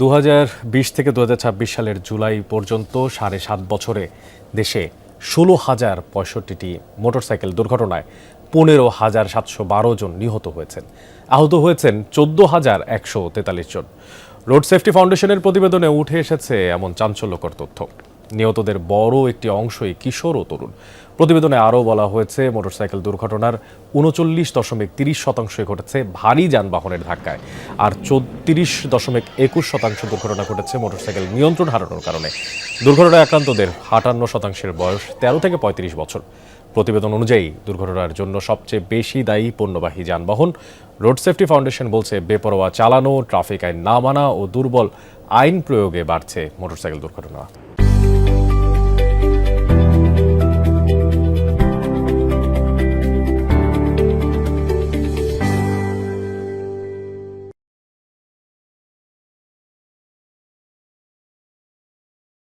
2020 থেকে 2026 সালের জুলাই পর্যন্ত 7.5 বছরে দেশে 16,065টি মোটরসাইকেল দুর্ঘটনায় 15,712 জন নিহত হয়েছেন। আহত হয়েছেন 14,143 জন। রোড সেফটি ফাউন্ডেশনের প্রতিবেদনে উঠে এসেছে এমন চাঞ্চল্যকর তথ্য। নিহতদের বড় একটি অংশই কিশোর ও তরুণ। প্রতিবেদনে আরও বলা হয়েছে, মোটরসাইকেল দুর্ঘটনার 39.30% ঘটেছে ভারী যানবাহনের ধাক্কায়, আর 34.21% দুর্ঘটনা ঘটেছে মোটরসাইকেল নিয়ন্ত্রণ হারানোর কারণে। দুর্ঘটনায় আক্রান্তদের 58% বয়স 13 থেকে 35 বছর। প্রতিবেদন অনুযায়ী দুর্ঘটনার জন্য সবচেয়ে বেশি দায়ী পণ্যবাহী যানবাহন। রোড সেফটি ফাউন্ডেশন বলছে, বেপরোয়া চালানো, ট্রাফিক আইন না মানা ও দুর্বল আইন প্রয়োগে বাড়ছে মোটরসাইকেল দুর্ঘটনা।